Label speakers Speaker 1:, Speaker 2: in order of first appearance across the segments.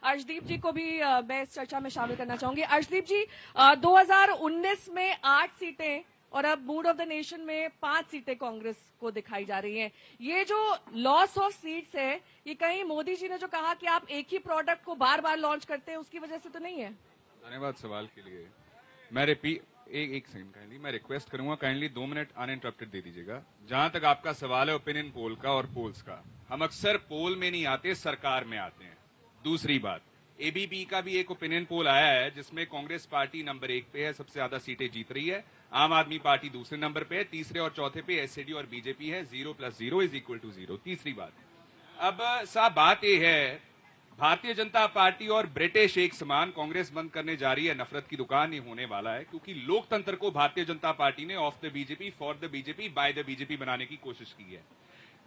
Speaker 1: अर्शदीप जी को भी मैं इस चर्चा में शामिल करना चाहूंगी। अर्शदीप जी, 2019 में 8 सीटें और अब मूड ऑफ द नेशन में 5 सीटें कांग्रेस को दिखाई जा रही हैं। ये जो लॉस ऑफ सीट्स है, ये कहीं मोदी जी ने जो कहा कि आप एक ही प्रोडक्ट को बार बार लॉन्च करते हैं, उसकी वजह से तो नहीं है?
Speaker 2: धन्यवाद सवाल के लिए। मैं एक सेकंड काइंडली मैं रिक्वेस्ट करूंगा, काइंडली 2 मिनट अनइंटरप्टेड दे दीजिएगा। जहां तक आपका सवाल है ओपिनियन पोल का और पोल्स का, हम अक्सर पोल में नहीं आते, सरकार में आते हैं। दूसरी बात, एबीपी का भी एक ओपिनियन पोल आया है जिसमें कांग्रेस पार्टी नंबर 1 पे है, सबसे ज्यादा सीटें जीत रही है। आम आदमी पार्टी दूसरे नंबर पे है, तीसरे और चौथे पे एसएडी और बीजेपी है। 0 + 0 = 0। तीसरी बात, अब साहब बात यह है, भारतीय जनता पार्टी और ब्रिटिश एक समान कांग्रेस बंद करने जा रही है। नफरत की दुकान ये होने वाला है, क्योंकि लोकतंत्र को भारतीय जनता पार्टी ने of the BJP, for the BJP, by the BJP बनाने की कोशिश की है।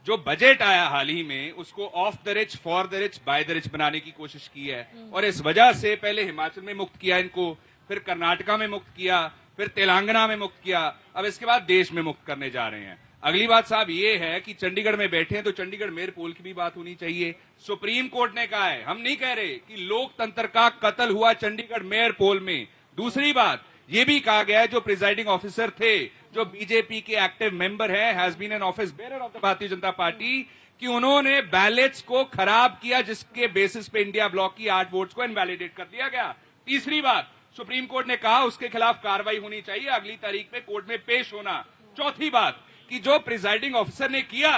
Speaker 2: जो बजट आया हाल ही में, उसको of the rich, for the rich, by the rich बनाने की कोशिश की है। और इस वजह से पहले हिमाचल में मुक्त किया इनको, फिर कर्नाटका में मुक्त किया, फिर तेलंगाना में मुक्त किया, अब इसके बाद देश में मुक्त करने जा रहे हैं। अगली बात साहब ये है कि चंडीगढ़ में बैठे हैं तो चंडीगढ़ मेयर पोल की भी बात होनी चाहिए। सुप्रीम कोर्ट ने कहा है, हम नहीं कह रहे कि लोकतंत्र का कत्ल हुआ चंडीगढ़ मेयर पोल में। दूसरी बात ये भी कहा गया है, जो प्रिजाइडिंग ऑफिसर थे, जो बीजेपी के एक्टिव मेंबर है, has been an office bearer of the Bharatiya Janata party, कि उन्होंने बैलेट्स को खराब किया, जिसके बेसिस पे इंडिया ब्लॉक की 8 वोट्स को इनवैलिडेट कर दिया गया। तीसरी बात, सुप्रीम कोर्ट ने कहा उसके खिलाफ कार्रवाई होनी चाहिए, अगली तारीख में कोर्ट में पेश होना। चौथी बात कि जो प्रिजाइडिंग ऑफिसर ने किया,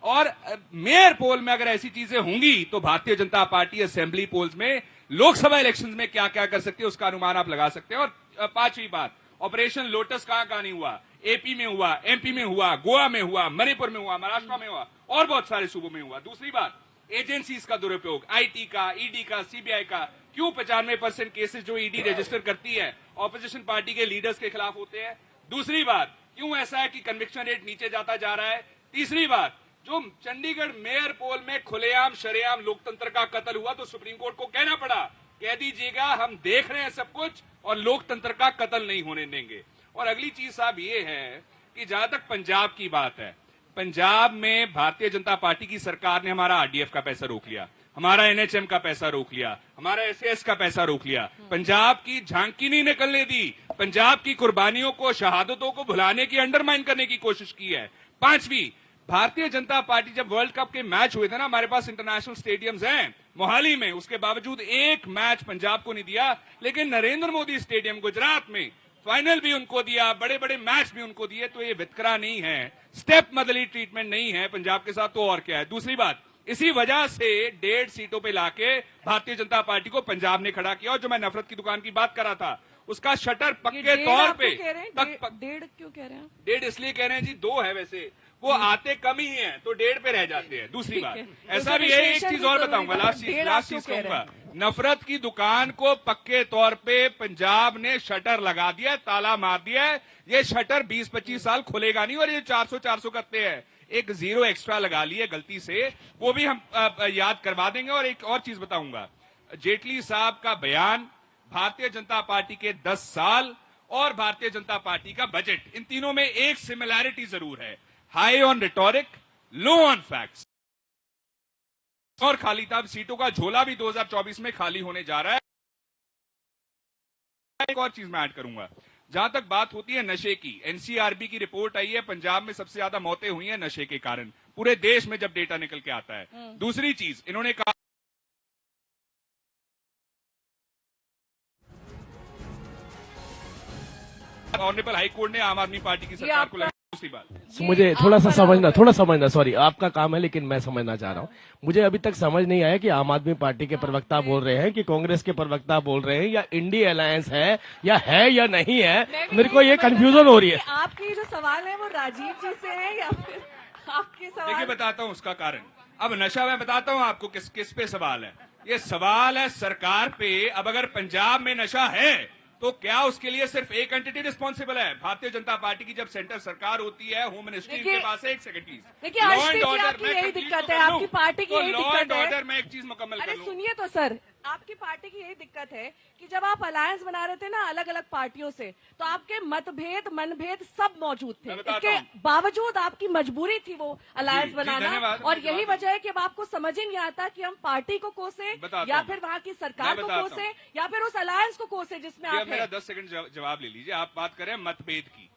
Speaker 2: और मेयर पोल में अगर ऐसी चीजें होंगी तो भारतीय जनता पार्टी असेंबली पोल्स में, लोकसभा इलेक्शंस में क्या क्या कर सकती है उसका अनुमान आप लगा सकते हैं। और पांचवी बात, ऑपरेशन लोटस कहां नहीं हुआ, एपी में हुआ, एमपी में हुआ, गोवा में हुआ, मणिपुर में हुआ, महाराष्ट्र में हुआ, और बहुत सारे सूबों में हुआ। दूसरी बात, एजेंसीज का दुरुपयोग, आईटी का, ईडी का, सीबीआई का, क्यों 95% केसेस जो ईडी रजिस्टर करती है ऑपोजिशन पार्टी के लीडर्स के खिलाफ होते हैं। दूसरी बात, क्यों ऐसा है कि कन्विक्शन रेट नीचे जाता जा रहा है। तीसरी बात, जो चंडीगढ़ मेयर पोल में खुलेआम शरेआम लोकतंत्र का कत्ल हुआ, तो सुप्रीम कोर्ट को कहना पड़ा, कह दीजिएगा हम देख रहे हैं सब कुछ और लोकतंत्र का कत्ल नहीं होने देंगे। और अगली चीज साहब ये है कि जहां तक पंजाब की बात है, पंजाब में भारतीय जनता पार्टी की सरकार ने हमारा आरडीएफ का पैसा रोक लिया, हमारा एनएचएम का पैसा रोक लिया, हमारा एसएएस का पैसा रोक लिया, पंजाब की झांकी नहीं निकलने दी, पंजाब की कुर्बानियों को, शहादतों को भुलाने की, अंडरमाइन करने की कोशिश की है। पांचवी, भारतीय जनता पार्टी जब वर्ल्ड कप के मैच हुए थे ना, हमारे पास इंटरनेशनल स्टेडियम्स हैं मोहाली में, उसके बावजूद एक मैच पंजाब को नहीं दिया, लेकिन नरेंद्र मोदी स्टेडियम गुजरात में फाइनल भी उनको दिया, बड़े बड़े मैच भी उनको दिए। तो ये वितकरा नहीं है, स्टेप मदली ट्रीटमेंट नहीं है पंजाब के साथ, तो और क्या है। दूसरी बात, इसी वजह से 1.5 सीटों पे लाके भारतीय जनता पार्टी को पंजाब ने खड़ा किया। और जो मैं नफरत की दुकान की बात कर रहा था, उसका शटर पक्के तौर पे
Speaker 1: 1.5 क्यों कह रहे हैं?
Speaker 2: 1.5 इसलिए कह रहे हैं जी, 2 है वैसे, वो आते कम ही हैं तो 1.5 पे रह जाते हैं। दूसरी बात ऐसा भी है, एक चीज और बताऊंगा, लास्ट चीज कहूंगा, नफरत की दुकान को पक्के तौर पे पंजाब ने शटर लगा दिया, ताला मार दिया है। ये शटर 20-25 साल खुलेगा नहीं, और ये 400 करते हैं, एक 0 एक्स्ट्रा लगा लिए गलती से, वो भी हम याद करवा देंगे। और एक और चीज बताऊंगा, जेटली साहब का बयान, भारतीय जनता पार्टी के 10 साल और भारतीय जनता पार्टी का बजट, इन तीनों में एक सिमिलैरिटी जरूर है, high on rhetoric, low on facts. और खाली था, सीटों का झोला भी 2024 में खाली होने जा रहा है। एक और चीज मैं ऐड करूंगा, जहां तक बात होती है नशे की, एनसीआरबी की रिपोर्ट आई है, पंजाब में सबसे ज्यादा मौतें हुई हैं नशे के कारण, पूरे देश में जब डेटा निकल के आता है। दूसरी चीज इन्होंने कहा, ऑनरेबल हाई कोर्ट ने आम आदमी पार्टी की सरकार को लगा। दूसरी बात,
Speaker 3: मुझे थोड़ा समझना, सॉरी आपका काम है लेकिन मैं समझना चाह रहा हूँ। मुझे अभी तक समझ नहीं आया कि आम आदमी पार्टी के प्रवक्ता बोल रहे हैं कि कांग्रेस के प्रवक्ता बोल रहे हैं, या इंडिया अलायंस है या नहीं है। मेरे को ये कंफ्यूजन हो रही है।
Speaker 1: आपकी जो सवाल है वो राजीव जी से है या फिर आपके सवाल?
Speaker 2: देखिए बताता हूँ उसका कारण। अब नशा मैं बताता हूँ आपको किस पे सवाल है। ये सवाल है सरकार पे। अब अगर पंजाब में नशा है तो क्या उसके लिए सिर्फ एक एंटिटी रिस्पॉन्सिबल है? भारतीय जनता पार्टी की जब सेंटर सरकार होती है, होम मिनिस्ट्री के पास है। एक सेकंड प्लीज।
Speaker 1: देखिए लॉ एंड ऑर्डर में यही दिक्कत है, आपकी पार्टी की यही दिक्कत है।
Speaker 2: लॉ एंड ऑर्डर में एक चीज मुकम्मल कर लूं।
Speaker 1: सुनिए तो सर, आपकी पार्टी की यही दिक्कत है कि जब आप अलायंस बना रहे थे ना अलग अलग पार्टियों से, तो आपके मतभेद मनभेद सब मौजूद थे।
Speaker 2: मैं बताता
Speaker 1: इसके
Speaker 2: हूं।
Speaker 1: बावजूद आपकी मजबूरी थी वो अलायंस
Speaker 2: जी,
Speaker 1: बनाना,
Speaker 2: धन्यवाद।
Speaker 1: और
Speaker 2: मैं
Speaker 1: यही
Speaker 2: बताता
Speaker 1: वजह है कि अब आपको समझ ही नहीं आता कि हम पार्टी को कोसे
Speaker 2: बताता
Speaker 1: या
Speaker 2: हूं।
Speaker 1: फिर वहां की सरकार
Speaker 2: मैं
Speaker 1: को
Speaker 2: बताता
Speaker 1: कोसे
Speaker 2: हूं।
Speaker 1: या फिर उस अलायंस को कोसे जिसमें
Speaker 2: जी,
Speaker 1: आप
Speaker 2: अब मेरा
Speaker 1: हैं।
Speaker 2: 10 सेकंड जवाब ले लीजिए। आप बात कर रहे हैं मतभेद की,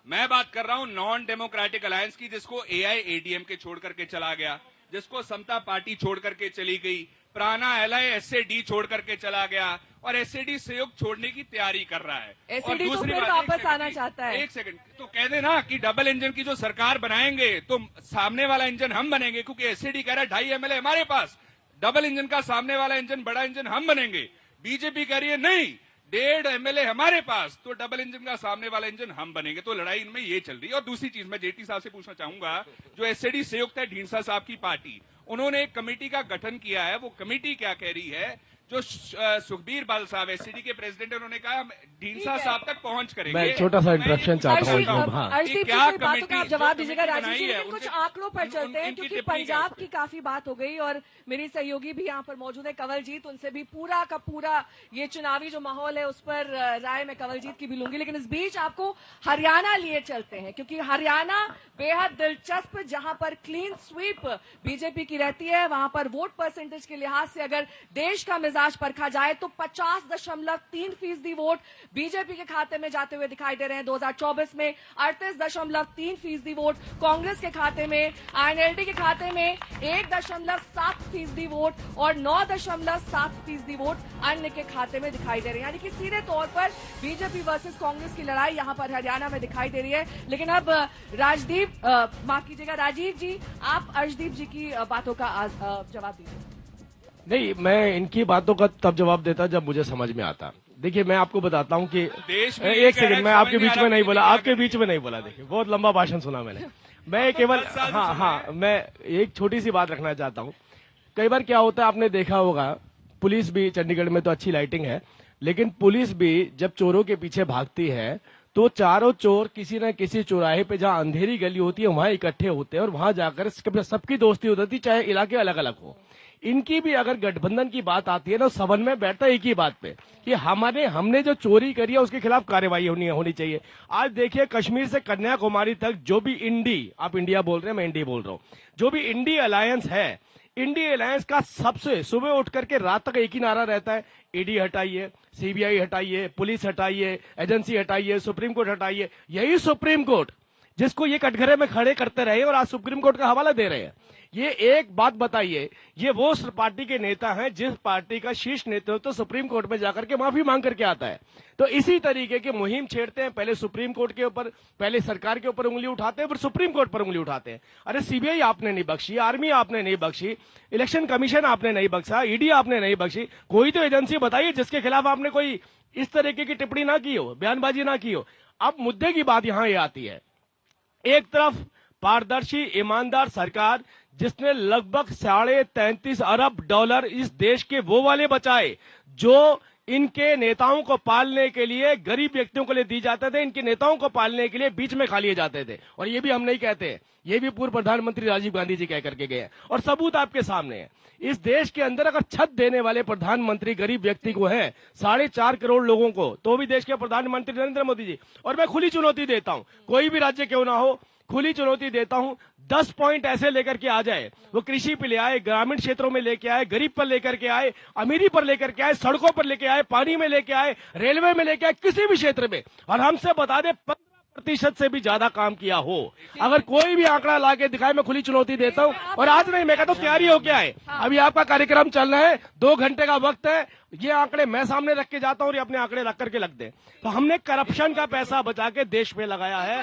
Speaker 2: मैं बात कर रहा हूं नॉन डेमोक्रेटिक अलायंस की, जिसको एआईएडीएमके छोड़ करके चला गया, जिसको समता पार्टी छोड़ करके चली गई, पुराना एलआईएसएडी छोड़ करके चला गया, और एसएडी संयुक्त छोड़ने की तैयारी कर रहा है। और
Speaker 1: एसएडी तो
Speaker 2: दूसरी
Speaker 1: फिर
Speaker 2: बात,
Speaker 1: वापस आना चाहता है।
Speaker 2: एक सेकंड तो कह देना कि डबल इंजन की जो सरकार बनाएंगे तो सामने वाला इंजन हम बनेंगे, क्योंकि एसएडी कह रहा है 2.5 MLA हमारे पास, डबल इंजन का सामने वाला इंजन बड़ा इंजन हम बनेंगे। बीजेपी कह रही है नहीं, 1.5 MLA हमारे पास, तो डबल इंजन का सामने वाला इंजन हम बनेंगे। तो लड़ाई इनमें ये चल रही है। और दूसरी चीज मैं जेटी साहब से पूछना चाहूंगा, जो एसएडी संयुक्त है ढींसा साहब की पार्टी, उन्होंने एक कमेटी का गठन किया है। वो कमेटी क्या कह रही है, जो सुखबीर बाल साहब एससीडी के प्रेसिडेंट, उन्होंने कहा हम ढींसा साहब तक पहुंच करेंगे।
Speaker 3: मैं छोटा सा इंटरप्शन चाहता हूं। हाँ।
Speaker 1: अर्शदीप जी
Speaker 2: क्या
Speaker 1: की बातों का आप जवाब दीजिएगा
Speaker 2: कमेटी
Speaker 1: राजीव जी,
Speaker 2: बनाई है,
Speaker 1: लेकिन कुछ
Speaker 2: उनके-
Speaker 1: आंकड़ों पर चलते हैं,
Speaker 2: उनकी
Speaker 1: क्योंकि
Speaker 2: टिप्पणी क्या है
Speaker 1: पंजाब
Speaker 2: उस
Speaker 1: की काफी बात हो गई और मेरी सहयोगी भी यहाँ पर मौजूद है कंवलजीत, उनसे भी पूरा का पूरा ये चुनावी जो माहौल है उस पर राय मैं कंवलजीत की भी लूंगी। लेकिन इस बीच आपको हरियाणा लिए चलते हैं, क्योंकि हरियाणा बेहद दिलचस्प, जहां पर क्लीन स्वीप बीजेपी की रहती है, वहां पर वोट परसेंटेज के लिहाज से अगर देश का मिजाज परखा जाए तो 50.3% वोट बीजेपी के खाते में जाते हुए दिखाई दे रहे हैं। 2024 में 38.3% वोट कांग्रेस के खाते में, आईएनएलडी के खाते में 1.7% वोट और 9.7% वोट अन्य के खाते में दिखाई दे रहे हैं। यानी कि सीधे तौर पर बीजेपी वर्सेस कांग्रेस की लड़ाई यहां पर हरियाणा में दिखाई दे रही है। लेकिन अब माफ कीजिएगा राजीव जी, आप अर्शदीप जी की बातों का जवाब दीजिए।
Speaker 3: नहीं, मैं इनकी बातों का तब जवाब देता जब मुझे समझ में आता। देखिए, मैं आपको बताता हूं कि
Speaker 2: देश में
Speaker 3: एक
Speaker 2: कह रहा है
Speaker 3: सेकंड, मैं
Speaker 2: समझ
Speaker 3: आपके
Speaker 2: नहीं
Speaker 3: बीच
Speaker 2: आ
Speaker 3: में
Speaker 2: रहा
Speaker 3: नहीं बोला,
Speaker 2: क्या
Speaker 3: आपके बीच में नहीं बोला। देखिए, बहुत लंबा भाषण सुना मैंने। मैं केवल हाँ, मैं एक छोटी सी बात रखना चाहता हूँ। कई बार क्या होता है, आपने देखा होगा, पुलिस भी चंडीगढ़ में तो अच्छी लाइटिंग है, लेकिन पुलिस भी जब चोरों के पीछे भागती है तो चारों चोर किसी न किसी चौराहे पे जहां अंधेरी गली होती है वहां इकट्ठे होते हैं और वहां जाकर सबकी दोस्ती होती है, चाहे इलाके अलग अलग हो। इनकी भी अगर गठबंधन की बात आती है ना, सदन में बैठता है एक ही बात पे कि हमने जो चोरी करी है उसके खिलाफ कार्रवाई होनी चाहिए। आज देखिए, कश्मीर से कन्याकुमारी तक जो भी आप इंडिया बोल रहे हैं, मैं इंडी बोल रहा हूँ, जो भी इंडी अलायंस है, इंडी अलायंस का सबसे सुबह उठ करके रात तक एक ही नारा रहता है, ईडी हटाइए, सीबीआई हटाइए, पुलिस हटाइए, एजेंसी हटाइए, सुप्रीम कोर्ट हटाइए। यही सुप्रीम कोर्ट जिसको ये कटघरे में खड़े करते रहे और आज सुप्रीम कोर्ट का हवाला दे रहे हैं। ये एक बात बताइए, ये वो पार्टी के नेता हैं जिस पार्टी का शीर्ष नेतृत्व तो सुप्रीम कोर्ट में जाकर के माफी मांग करके आता है। तो इसी तरीके की मुहिम छेड़ते हैं, पहले सुप्रीम कोर्ट के ऊपर, पहले सरकार के ऊपर उंगली उठाते हैं, फिर सुप्रीम कोर्ट पर उंगली उठाते हैं। अरे सीबीआई आपने नहीं बख्शी, आर्मी आपने नहीं बख्शी, इलेक्शन कमीशन आपने नहीं बख्शा, ईडी आपने नहीं बख्शी, कोई तो एजेंसी बताइए जिसके खिलाफ आपने कोई इस तरीके की टिप्पणी ना की हो, बयानबाजी ना की हो। अब मुद्दे की बात यहां ये आती है, एक तरफ पारदर्शी ईमानदार सरकार जिसने लगभग $33.5 अरब इस देश के वो वाले बचाए जो इनके नेताओं को पालने के लिए गरीब व्यक्तियों को लिए दी जाते थे, इनके नेताओं को पालने के लिए बीच में खा लिए जाते थे। और ये भी हम नहीं कहते, ये भी पूर्व प्रधानमंत्री राजीव गांधी जी कह करके गए हैं और सबूत आपके सामने है। इस देश के अंदर अगर छत देने वाले प्रधानमंत्री गरीब व्यक्ति को है 4.5 करोड़ लोगों को, तो भी देश के प्रधानमंत्री नरेंद्र मोदी जी। और मैं खुली चुनौती देता हूं, कोई भी राज्य क्यों ना हो, खुली चुनौती देता हूं, 10 पॉइंट ऐसे लेकर के आ जाए, वो कृषि पे ले आए, ग्रामीण क्षेत्रों में लेके आए, गरीब पर लेकर के आए, अमीरी पर लेकर के आए, सड़कों पर लेके आए, पानी में लेके आए, रेलवे में लेके आए, किसी भी क्षेत्र में, और हमसे बता दे 15% से भी ज्यादा काम किया हो। अगर कोई भी आंकड़ा लाके दिखाए, मैं खुली चुनौती देता हूं। और आज नहीं, मैं कहता हूं तैयारी हो क्या है, अभी आपका कार्यक्रम चल रहा है, 2 घंटे का वक्त है, ये आंकड़े मैं सामने रख के जाता हूं और ये अपने आंकड़े रख करके लग दे। तो हमने करप्शन का पैसा बचा के देश में लगाया है।